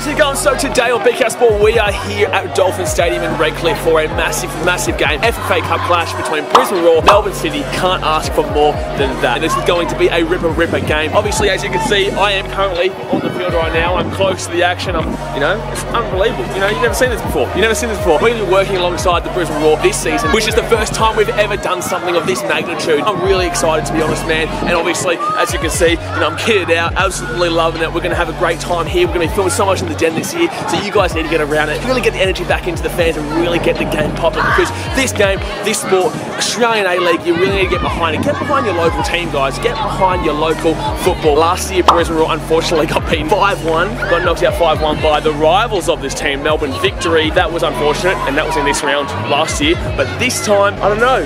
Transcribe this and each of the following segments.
how's it going? So today on BKRsport we are here at Dolphin Stadium in Redcliffe for a massive game. FFA Cup clash between Brisbane Roar, Melbourne City. Can't ask for more than that. And this is going to be a ripper game. Obviously, as you can see, I am currently on the field right now. I'm close to the action. It's unbelievable. You've never seen this before. We're going to be working alongside the Brisbane Roar this season, which is the first time we've ever done something of this magnitude. I'm really excited, to be honest, man. And obviously, as you can see, I'm kitted out, absolutely loving it. We're going to have a great time here. We're going to be filming so much in the den this year, so you guys need to get around it, really get the energy back into the fans and really get the game popping, because this game, this sport, Australian A-League, you really need to get behind it. Get behind your local team, guys. Get behind your local football. Last year, Brisbane Roar unfortunately got beaten 5-1, got knocked out 5-1 by the rivals of this team, Melbourne Victory. That was unfortunate, and that was in this round last year. But this time, I don't know.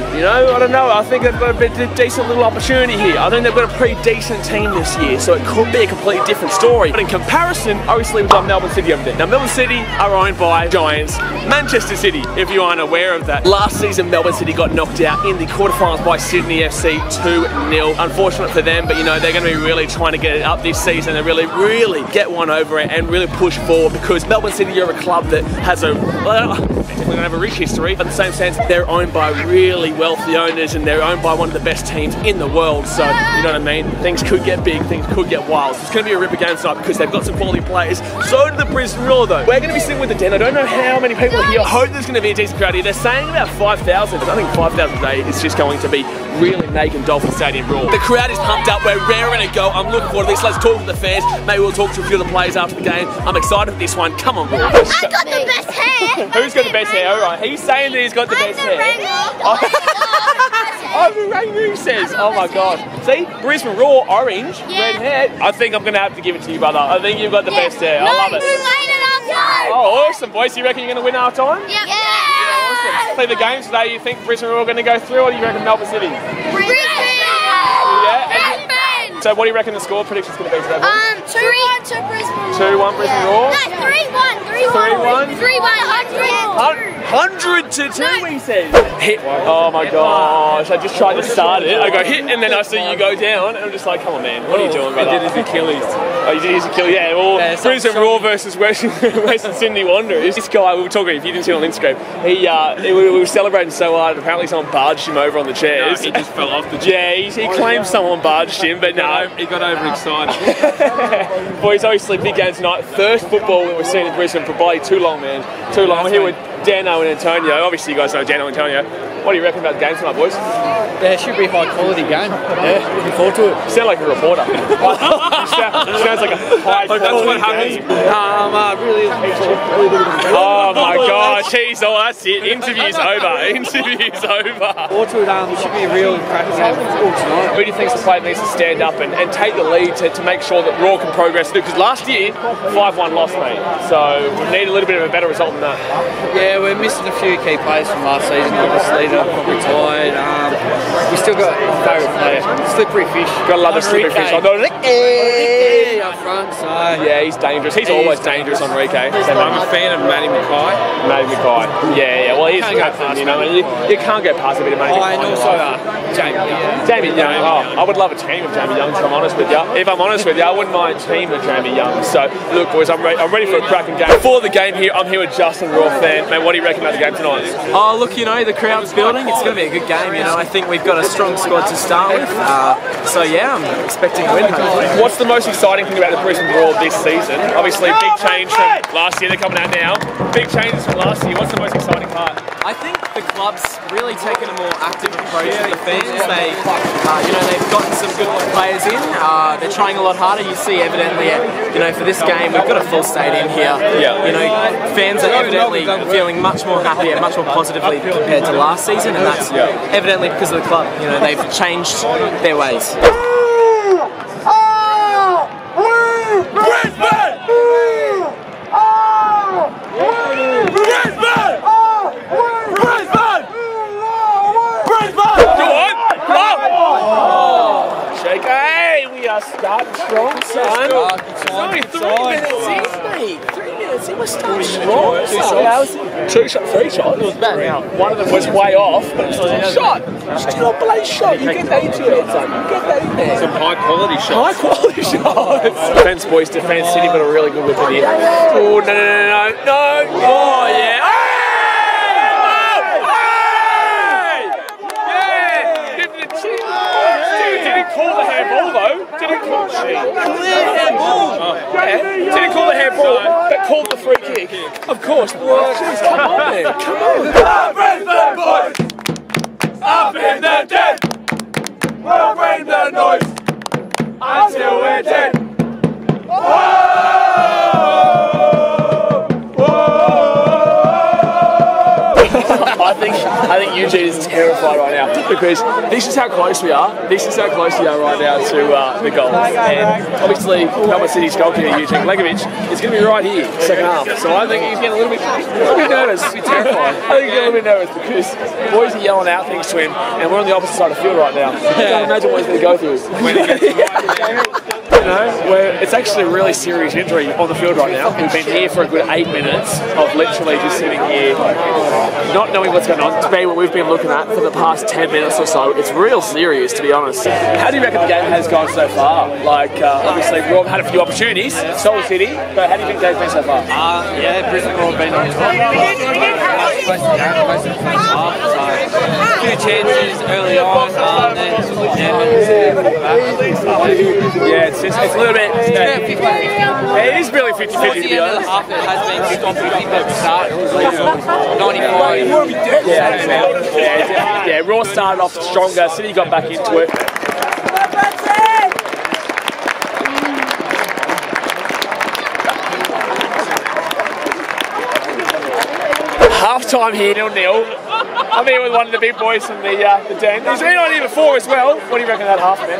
I think they've got a decent little opportunity here. I think they've got a pretty decent team this year, so it could be a completely different story. But in comparison, obviously we've got Melbourne City over there. Now, Melbourne City are owned by Giants, Manchester City, if you aren't aware of that. Last season, Melbourne City got knocked out in the quarterfinals by Sydney FC 2-0. Unfortunate for them, but they're going to be really trying to get it up this season and really get one over it and really push forward, because Melbourne City are a club that has definitely don't have a rich history, but in the same sense, they're owned by really wealthy owners and they're owned by one of the best teams in the world. So, you know what I mean? Things could get big, things could get wild. So it's going to be a ripper game tonight because they've got some quality players. So do the Brisbane Roar, though. We're going to be sitting with the den. I don't know how many people are here. I hope there's going to be a decent crowd here. They're saying about 5,000. I think 5,000 today is just going to be really making Dolphin Stadium roar. The crowd is pumped up. We're raring to go. I'm looking forward to this. Let's talk to the fans. Maybe we'll talk to a few of the players after the game. I'm excited for this one. Come on, Roar. I got the best hair. Who's got the best hair? All right. He's saying that he's got the best hair. Oh, the Rangoon says. Oh my God. See, Brisbane Roar, orange, red hair. I think I'm gonna have to give it to you, brother. I think you've got the best hair. I love it. Oh, awesome, boys. You reckon you're gonna win half time? Yep. Yeah, awesome. Play the game today. You think Brisbane Roar are gonna go through, or do you reckon Melbourne City? Brisbane. Yeah. So what do you reckon the score prediction's gonna be today? 2-1 to Brisbane. 2-1 Brisbane Roar. No, 3-1. 100 to 2, he says. Hit. Oh my gosh, I just tried to start it. I go hit and then I see you go down and I'm just like, come on, man, what are you doing, brother? I did his Achilles. Oh, you did his Achilles, yeah. Well, Brisbane Roar versus Western Sydney Wanderers. This guy, we were talking, if you didn't see it on Instagram, we were celebrating so hard, apparently someone barged him over on the chairs. No, he just fell off the chair. Yeah, he claimed someone barged him, but no. He got overexcited. Boys, obviously big game tonight. First football that we've seen in Brisbane for bloody too long, man. Too long. I'm here with Dano and Antonio. Obviously you guys know Dano and Antonio. What do you reckon about the game tonight, boys? Yeah, it should be a high quality game. Yeah, looking forward to it. You sound like a reporter. sounds like a high quality that's what happens. game. Oh my gosh, that's it. Interview's over. Interview's over. Forward to it, it should be a real cracking game of football tonight. Who do you think the player needs to stand up and take the lead to make sure that Roar can progress? Because last year, 5-1 loss, mate. So we need a little bit of a better result than that. Yeah, we're missing a few key players from last season. Obviously, they're retired. We still got a favourite player, Slippery Fish. Gotta love the Slippery Fish. I know Enrique up front, so yeah, he's dangerous. He's always dangerous, Enrique. I'm a fan of Matty Mackay. Yeah. Well, he's captain, you can't go past a bit of Matty. and also Jamie Young. Oh, I would love a team of Jamie Young, if I'm honest with you. I wouldn't mind a team of Jamie Young. So, look, boys, I'm ready for a cracking game. For the game here, I'm here with Justin, Roar fan. Man, what do you reckon about the game tonight? Oh, look, the crowd's building. It's going to be a good game. I think we've got a strong squad to start with. So, yeah, I'm expecting a win. What's the most exciting thing about the Brisbane Roar this season? Obviously, big change from last year. They're coming out now. Big changes from last year. What's the most exciting part? I think the club's really taken a more active approach with the fans. They've gotten some good players in. They're trying a lot harder. You see, evidently, for this game, we've got a full stadium here. Yeah. Fans are evidently feeling much more happy and much more positively compared to last season, and that's evidently because of the club. They've changed their ways. Hey, we are starting strong, son. It's only 3 minutes in, Hey, 3 minutes. He was starting strong. 3 shots. It was bad. One of them was way off, but it was still a shot. Still a blaze shot. You get that into your head, son. You get that in there. Some high quality shots. High quality shots. Defence, boys. Defence. City got a really good whip in here. Oh, no. Oh, yeah. Didn't call the handball though. Didn't call Didn't call the handball, but called the free kick. Of course. Come on, man. Come on. Up in the boys. Up in the den. We'll bring the noise until we're dead. I think Eugene is terrified right now because this is how close we are. This is how close we are right now to the goal. And obviously, Melbourne City's goalkeeper Eugene Legovic is going to be right here, second half. So I think he's getting a little bit nervous. He's terrified. I think he's getting a little bit nervous because boys are yelling out things to him, and we're on the opposite side of the field right now. I can't imagine what he's going to go through. You know, where it's actually a really serious injury on the field right now. We've been here for a good 8 minutes of literally just sitting here, not knowing what's going on. It's been what we've been looking at for the past 10 minutes or so. It's real serious, to be honest. How do you reckon the game has gone so far? Like, obviously, we've had a few opportunities, Soul City, but how do you think they've been so far? Yeah, Brisbane Roar been on top. Close to the game, close to the first half. So, a few chances early on, then it's a little bit. It is really 50-50 to be honest. Half it has been stopping people at the start. It was like 95. Yeah, Raw started off stronger, City got back into it. Half time here, 0-0. I'm here with one of the big boys from the den. He's been on here before as well. What do you reckon of that half, man?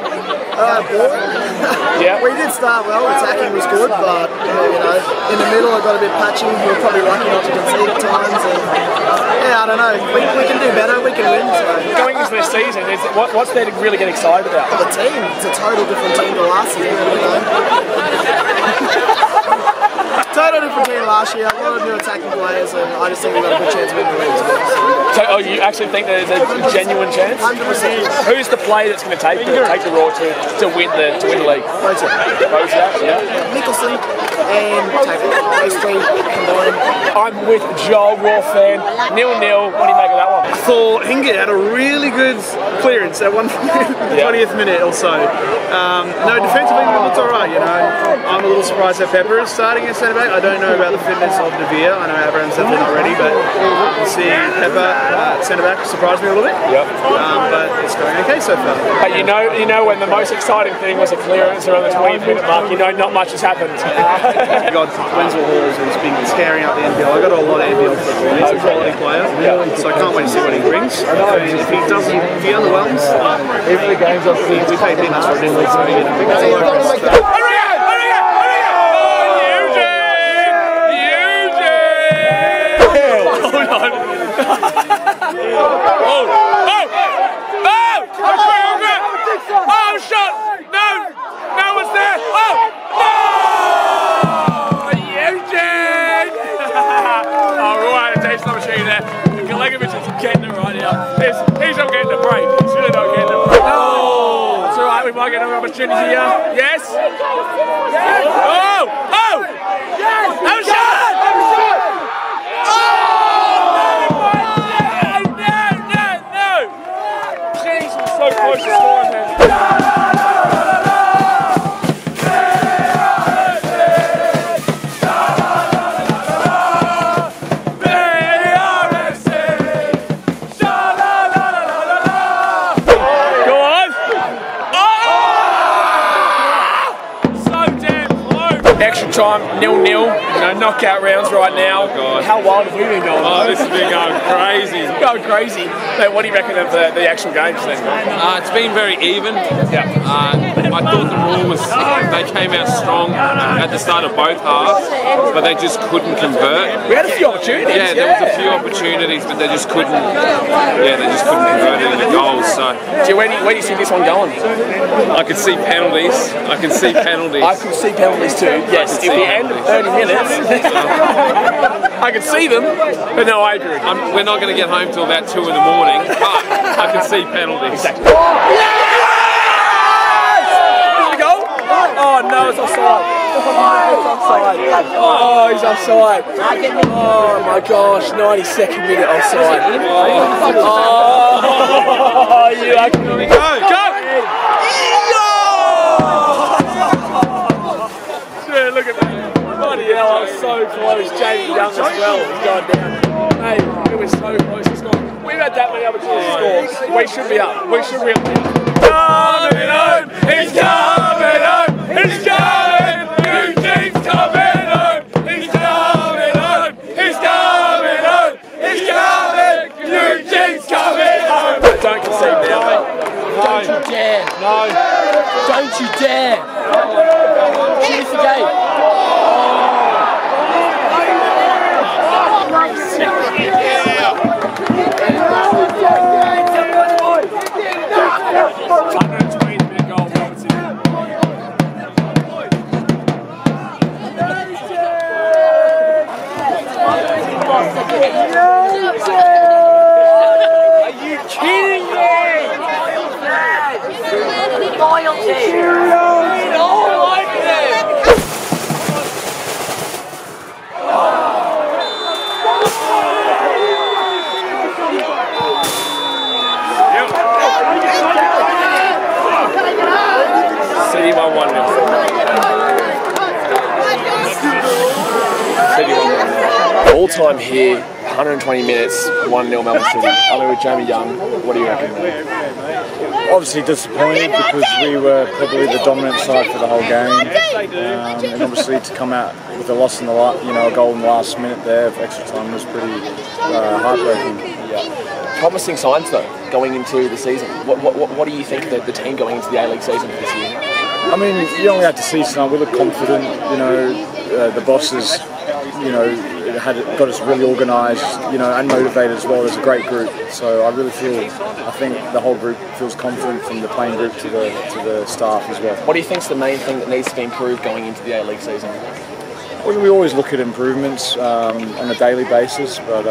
Yeah. We did start well, attacking was good, but you know, in the middle I got a bit patchy. We were probably lucky not to concede at times, and yeah, I don't know. We can do better, we can win. So. Going into this season, what's there to really get excited about? The team, it's a total different team to last year. Total different team last year, a lot of new attacking players, and I just think we've got a good chance of winning the league as well. So, you actually think there's a genuine chance? 100%. Who's the player that's going to take the Roar to win the league? Both, yeah. Nicholson and Taylor, those three combined. I'm with Joel, Raw fan. 0-0. What do you make of that one? I thought Hingett had a really good clearance at 20th minute or so. No, defensively it looked alright, you know. I'm a little surprised that Pepper is starting at centre back. I don't know about the fitness of De Vere. I know Abraham's definitely not ready, but we'll see Pepper at centre back surprised me a little bit. Yep. But it's going okay so far. But you know when the most exciting thing was a clearance around the 20th minute mark, you know not much has happened. Wenzel Halls has been tearing up the NPL. I got a lot of NPL football. He's a quality player, so I can't wait to see what he brings. If he underwhelms, every game's up. We pay peanuts for it, so that's a lot of Oh, shot! No! No one's there! Oh! No! Eugene! Alright, a taste opportunity there. Legovic is getting it right now. He's not getting the break. He's really not getting the break. Oh! It's alright, we might get another opportunity here. Yes? Yes! Oh! Oh! Yes! Have a shot! So close to scoring, man. Go on. Oh! So damn close. Extra time, 0-0. You know, knockout rounds right now. God. How wild have we been going? Oh, this has been going crazy. Going crazy. But what do you reckon of the actual games then? It's been very even. Yeah. I thought the Roar was, they came out strong at the start of both halves, but they just couldn't convert. We had a few opportunities. Yeah, there was a few opportunities, but they just couldn't. Yeah, they just couldn't convert any of the goals. So, Where do you see this one going? I can see penalties. I can see penalties. I can see penalties too. Yes, if the end of 30 minutes, I can see them, but no, I agree. We're not going to get home till about 2 in the morning, but I can see penalties. Exactly. Oh no, it's offside. Oh, he's offside. Oh my gosh, 92nd minute offside. Oh, you actually go. Yeah, look at that. Bloody hell, I was so close. Jamie Young as well. He's gone down. Hey, it was so close to score. We've had that many opportunities to score. We should be up. We should be up. Coming home! He's coming home! He's coming! Eugene's coming home! He's coming home! He's coming home! He's coming! Eugene's coming home! Don't concede now. Don't you dare! No! Don't you dare! Choose the game! Are you kidding me? Loyalty. All over them. City won 1-0. City won 1-0. All time here, 120 minutes, 1-0 Melbourne City. I'm with Jamie Young. What do you reckon? Obviously disappointed because we were probably the dominant side for the whole game, and obviously to come out with a loss in the a goal in the last minute there of extra time was pretty heartbreaking. Yeah. Promising signs though going into the season. What do you think that the team going into the A-League season for this year? I mean, you only had to see tonight. We look confident. The bosses, got us really organised, and motivated as well. There's a great group, so I think the whole group feels confident from the playing group to the staff as well. What do you think is the main thing that needs to be improved going into the A-League season? Well, we always look at improvements on a daily basis, but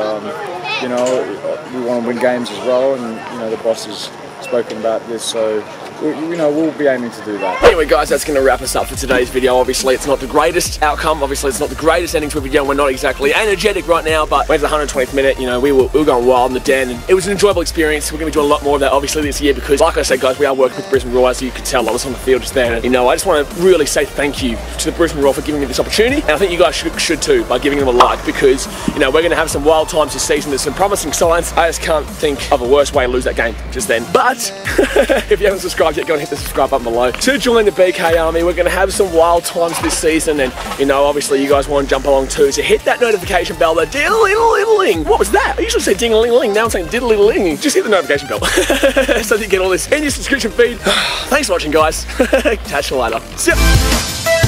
we want to win games as well, and the boss has spoken about this, so we'll be aiming to do that. Anyway guys, that's going to wrap us up for today's video. Obviously it's not the greatest outcome, obviously it's not the greatest ending to a video, and we're not exactly energetic right now, but when it's the 120th minute, we were going wild in the den, and it was an enjoyable experience. We're going to be doing a lot more of that obviously this year, because like I said guys, we are working with Brisbane Roar, as you could tell. I was on the field just then, and I just want to really say thank you to the Brisbane Roar for giving me this opportunity, and I think you guys should too, by giving them a like, because we're going to have some wild times this season. There's some promising signs. I just can't think of a worse way to lose that game just then. But if you haven't subscribed yet, go and hit the subscribe button below to join the BK Army. We're going to have some wild times this season, and obviously you guys want to jump along too, so hit that notification bell, the diddle-diddle-ling. What was that? I usually say ding-a-ling-ling, now I'm saying diddle-diddle-ling. Just hit the notification bell so that you get all this in your subscription feed. Thanks for watching guys. Catch you later. See ya.